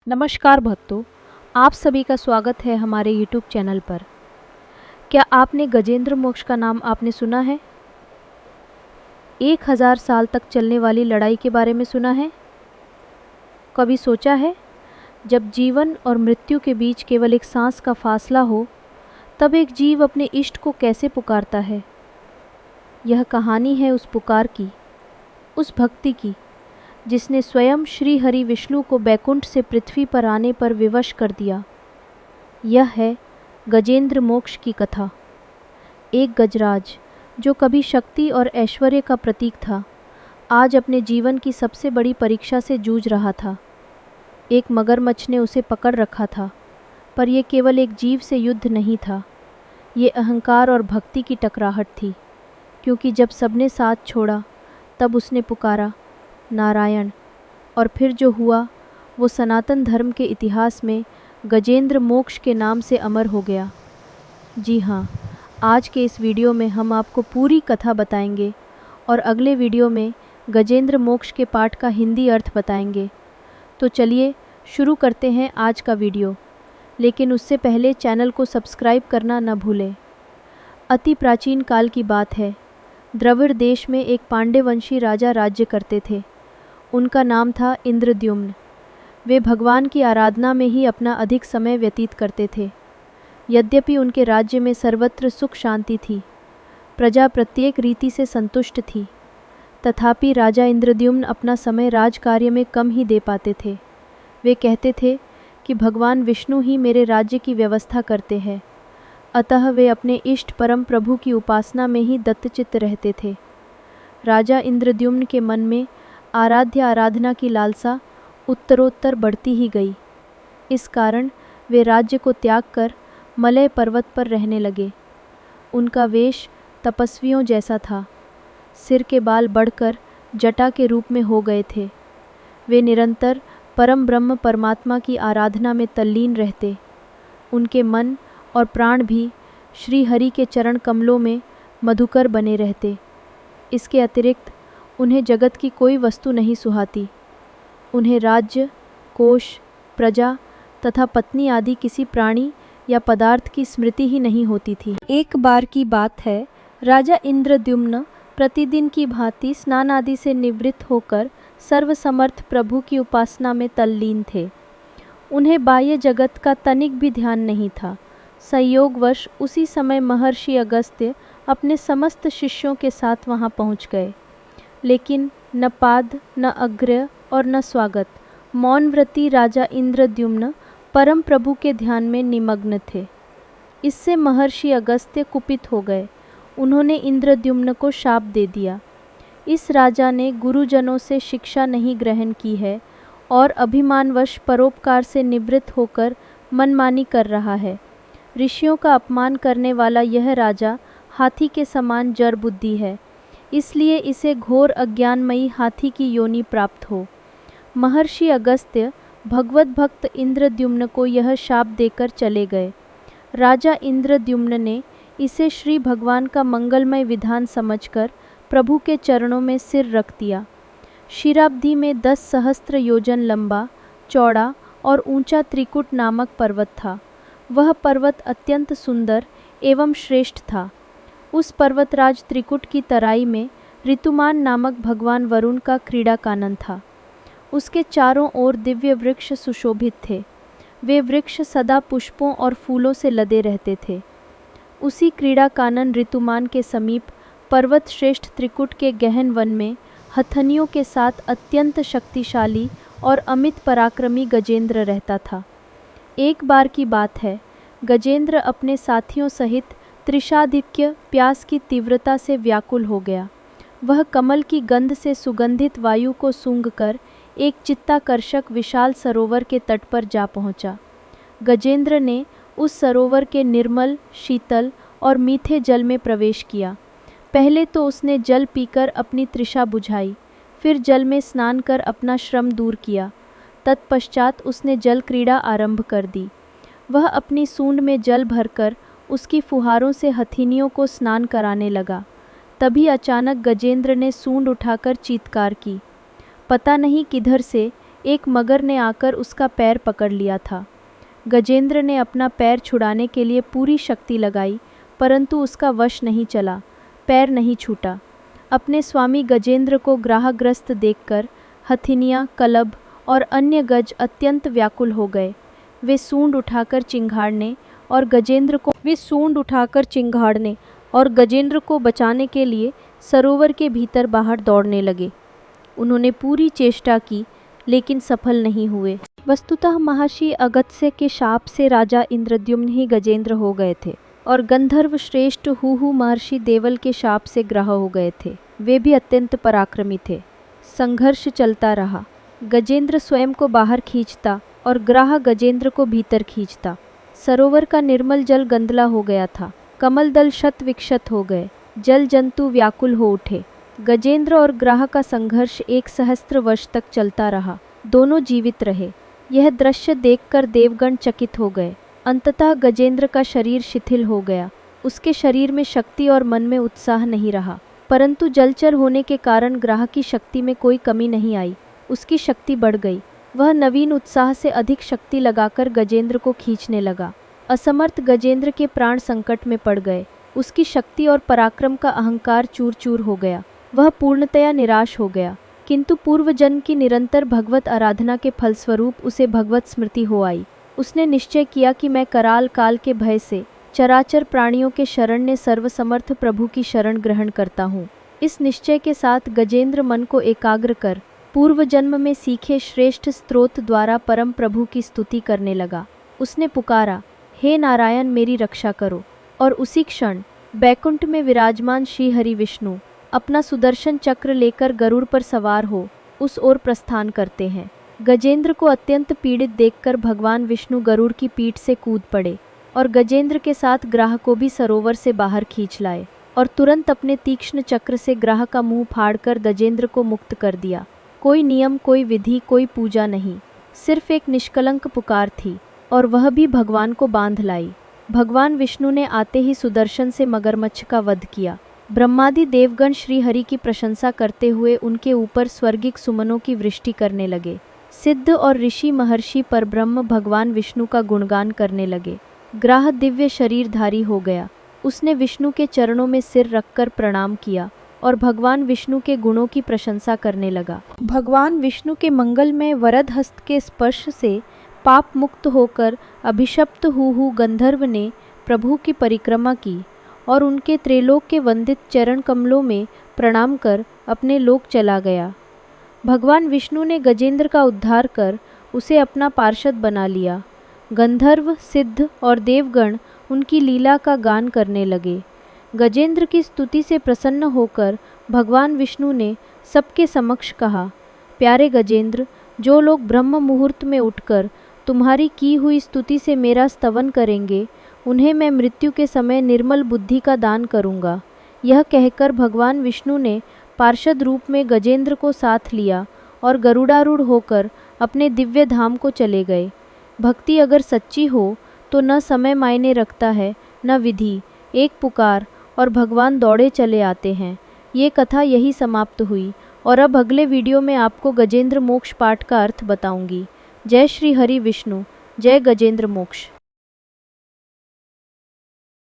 नमस्कार भक्तों, आप सभी का स्वागत है हमारे YouTube चैनल पर। क्या आपने गजेंद्र मोक्ष का नाम आपने सुना है? 1000 साल तक चलने वाली लड़ाई के बारे में सुना है? कभी सोचा है, जब जीवन और मृत्यु के बीच केवल एक सांस का फासला हो, तब एक जीव अपने इष्ट को कैसे पुकारता है? यह कहानी है उस पुकार की, उस भक्ति की, जिसने स्वयं श्री हरि विष्णु को बैकुंठ से पृथ्वी पर आने पर विवश कर दिया। यह है गजेंद्र मोक्ष की कथा। एक गजराज जो कभी शक्ति और ऐश्वर्य का प्रतीक था, आज अपने जीवन की सबसे बड़ी परीक्षा से जूझ रहा था। एक मगरमच्छ ने उसे पकड़ रखा था, पर यह केवल एक जीव से युद्ध नहीं था, ये अहंकार और भक्ति की टकराहट थी। क्योंकि जब सबने साथ छोड़ा, तब उसने पुकारा, नारायण। और फिर जो हुआ वो सनातन धर्म के इतिहास में गजेंद्र मोक्ष के नाम से अमर हो गया। जी हाँ, आज के इस वीडियो में हम आपको पूरी कथा बताएंगे और अगले वीडियो में गजेंद्र मोक्ष के पाठ का हिंदी अर्थ बताएंगे। तो चलिए शुरू करते हैं आज का वीडियो, लेकिन उससे पहले चैनल को सब्सक्राइब करना न भूलें। अति प्राचीन काल की बात है। द्रविड़ देश में एक पांड्यवंशी राजा राज्य करते थे। उनका नाम था इंद्रद्युम्न। वे भगवान की आराधना में ही अपना अधिक समय व्यतीत करते थे। यद्यपि उनके राज्य में सर्वत्र सुख शांति थी, प्रजा प्रत्येक रीति से संतुष्ट थी, तथापि राजा इंद्रद्युम्न अपना समय राजकार्य में कम ही दे पाते थे। वे कहते थे कि भगवान विष्णु ही मेरे राज्य की व्यवस्था करते हैं, अतः वे अपने इष्ट परम प्रभु की उपासना में ही दत्तचित्त रहते थे। राजा इंद्रद्युम्न के मन में आराध्य आराधना की लालसा उत्तरोत्तर बढ़ती ही गई। इस कारण वे राज्य को त्याग कर मलय पर्वत पर रहने लगे। उनका वेश तपस्वियों जैसा था। सिर के बाल बढ़कर जटा के रूप में हो गए थे। वे निरंतर परम ब्रह्म परमात्मा की आराधना में तल्लीन रहते। उनके मन और प्राण भी श्री हरि के चरण कमलों में मधुकर बने रहते। इसके अतिरिक्त उन्हें जगत की कोई वस्तु नहीं सुहाती। उन्हें राज्य, कोष, प्रजा तथा पत्नी आदि किसी प्राणी या पदार्थ की स्मृति ही नहीं होती थी। एक बार की बात है, राजा इंद्रद्युम्न प्रतिदिन की भांति स्नान आदि से निवृत्त होकर सर्वसमर्थ प्रभु की उपासना में तल्लीन थे। उन्हें बाह्य जगत का तनिक भी ध्यान नहीं था। संयोगवश उसी समय महर्षि अगस्त्य अपने समस्त शिष्यों के साथ वहां पहुंच गए, लेकिन न पाद, न अग्र्य और न स्वागत। मौनव्रती राजा इंद्रद्युम्न परम प्रभु के ध्यान में निमग्न थे। इससे महर्षि अगस्त्य कुपित हो गए। उन्होंने इंद्रद्युम्न को शाप दे दिया। इस राजा ने गुरुजनों से शिक्षा नहीं ग्रहण की है और अभिमानवश परोपकार से निवृत्त होकर मनमानी कर रहा है। ऋषियों का अपमान करने वाला यह राजा हाथी के समान जड़ बुद्धि है, इसलिए इसे घोर अज्ञानमयी हाथी की योनि प्राप्त हो। महर्षि अगस्त्य भगवत भक्त इंद्रद्युम्न को यह शाप देकर चले गए। राजा इंद्रद्युम्न ने इसे श्री भगवान का मंगलमय विधान समझकर प्रभु के चरणों में सिर रख दिया। क्षीराब्धि में 10 सहस्त्र योजन लंबा, चौड़ा और ऊंचा त्रिकुट नामक पर्वत था। वह पर्वत अत्यंत सुंदर एवं श्रेष्ठ था। उस पर्वतराज त्रिकुट की तराई में ऋतुमान नामक भगवान वरुण का क्रीड़ा कानन था। उसके चारों ओर दिव्य वृक्ष सुशोभित थे। वे वृक्ष सदा पुष्पों और फूलों से लदे रहते थे। उसी क्रीड़ा कानन ऋतुमान के समीप पर्वत श्रेष्ठ त्रिकुट के गहन वन में हथनियों के साथ अत्यंत शक्तिशाली और अमित पराक्रमी गजेंद्र रहता था। एक बार की बात है, गजेंद्र अपने साथियों सहित त्रिशाधिक्य प्यास की तीव्रता से व्याकुल हो गया। वह कमल की गंध से सुगंधित वायु को सूंघकर एक चित्ताकर्षक विशाल सरोवर के तट पर जा पहुंचा। गजेंद्र ने उस सरोवर के निर्मल, शीतल और मीठे जल में प्रवेश किया। पहले तो उसने जल पीकर अपनी तृषा बुझाई, फिर जल में स्नान कर अपना श्रम दूर किया। तत्पश्चात उसने जल क्रीड़ा आरंभ कर दी। वह अपनी सूंड में जल भरकर उसकी फुहारों से हथिनियों को स्नान कराने लगा। तभी अचानक गजेंद्र ने सूंड उठाकर चीत्कार की। पता नहीं किधर से एक मगर ने आकर उसका पैर पकड़ लिया था। गजेंद्र ने अपना पैर छुड़ाने के लिए पूरी शक्ति लगाई, परंतु उसका वश नहीं चला, पैर नहीं छूटा। अपने स्वामी गजेंद्र को ग्राहग्रस्त देखकर हथिनियाँ, कलब और अन्य गज अत्यंत व्याकुल हो गए। वे सूंड उठाकर चिंगाड़ने और गजेंद्र को बचाने के लिए सरोवर के भीतर बाहर दौड़ने लगे। उन्होंने पूरी चेष्टा की, लेकिन सफल नहीं हुए। वस्तुतः महर्षि अगस्त्य के शाप से राजा इंद्रद्युम्न ही गजेंद्र हो गए थे और गंधर्व श्रेष्ठ हुहु महर्षि देवल के शाप से ग्राह हो गए थे। वे भी अत्यंत पराक्रमी थे। संघर्ष चलता रहा। गजेंद्र स्वयं को बाहर खींचता और ग्राह गजेंद्र को भीतर खींचता। सरोवर का निर्मल जल गंदला हो गया था। कमल दल शत विक्षत हो गए। जल जंतु व्याकुल हो उठे। गजेंद्र और ग्राह का संघर्ष 1 सहस्त्र वर्ष तक चलता रहा। दोनों जीवित रहे। यह दृश्य देखकर देवगण चकित हो गए। अंततः गजेंद्र का शरीर शिथिल हो गया। उसके शरीर में शक्ति और मन में उत्साह नहीं रहा, परंतु जलचर होने के कारण ग्राह की शक्ति में कोई कमी नहीं आई। उसकी शक्ति बढ़ गई। वह नवीन उत्साह से अधिक शक्ति लगाकर गजेंद्र को खींचने लगा। असमर्थ गजेंद्र के प्राण संकट में पड़ गए। उसकी शक्ति और पराक्रम का अहंकार चूर चूर हो गया। वह पूर्णतया निराश हो गया, किंतु पूर्व जन्म की निरंतर भगवत आराधना के फलस्वरूप उसे भगवत स्मृति हो आई। उसने निश्चय किया कि मैं कराल काल के भय से चराचर प्राणियों के शरण्य सर्वसमर्थ प्रभु की शरण ग्रहण करता हूँ। इस निश्चय के साथ गजेंद्र मन को एकाग्र कर पूर्व जन्म में सीखे श्रेष्ठ स्तोत्र द्वारा परम प्रभु की स्तुति करने लगा। उसने पुकारा, हे नारायण मेरी रक्षा करो। और उसी क्षण बैकुंठ में विराजमान श्री हरि विष्णु अपना सुदर्शन चक्र लेकर गरुड़ पर सवार हो उस ओर प्रस्थान करते हैं। गजेंद्र को अत्यंत पीड़ित देखकर भगवान विष्णु गरुड़ की पीठ से कूद पड़े और गजेंद्र के साथ ग्राह को भी सरोवर से बाहर खींच लाए और तुरंत अपने तीक्ष्ण चक्र से ग्राह का मुंह फाड़कर गजेंद्र को मुक्त कर दिया। कोई नियम, कोई विधि, कोई पूजा नहीं, सिर्फ एक निष्कलंक पुकार थी और वह भी भगवान को बांध लाई। भगवान विष्णु ने आते ही सुदर्शन से मगरमच्छ का वध किया। ब्रह्मादि देवगण श्री हरि की प्रशंसा करते हुए उनके ऊपर स्वर्गिक सुमनों की वृष्टि करने लगे। सिद्ध और ऋषि महर्षि परब्रह्म भगवान विष्णु का गुणगान करने लगे। ग्राह दिव्य शरीरधारी हो गया। उसने विष्णु के चरणों में सिर रखकर प्रणाम किया और भगवान विष्णु के गुणों की प्रशंसा करने लगा। भगवान विष्णु के मंगलमय वरद हस्त के स्पर्श से पाप मुक्त होकर अभिशप्त हुहु गंधर्व ने प्रभु की परिक्रमा की और उनके त्रैलोक के वंदित चरण कमलों में प्रणाम कर अपने लोक चला गया। भगवान विष्णु ने गजेंद्र का उद्धार कर उसे अपना पार्षद बना लिया। गंधर्व, सिद्ध और देवगण उनकी लीला का गान करने लगे। गजेंद्र की स्तुति से प्रसन्न होकर भगवान विष्णु ने सबके समक्ष कहा, प्यारे गजेंद्र, जो लोग ब्रह्म मुहूर्त में उठकर तुम्हारी की हुई स्तुति से मेरा स्तवन करेंगे, उन्हें मैं मृत्यु के समय निर्मल बुद्धि का दान करूँगा। यह कहकर भगवान विष्णु ने पार्षद रूप में गजेंद्र को साथ लिया और गरुड़ारूढ़ होकर अपने दिव्य धाम को चले गए। भक्ति अगर सच्ची हो तो न समय मायने रखता है, न विधि। एक पुकार और भगवान दौड़े चले आते हैं। ये कथा यही समाप्त हुई और अब अगले वीडियो में आपको गजेंद्र मोक्ष पाठ का अर्थ बताऊंगी। जय श्री हरि विष्णु, जय गजेंद्र मोक्ष।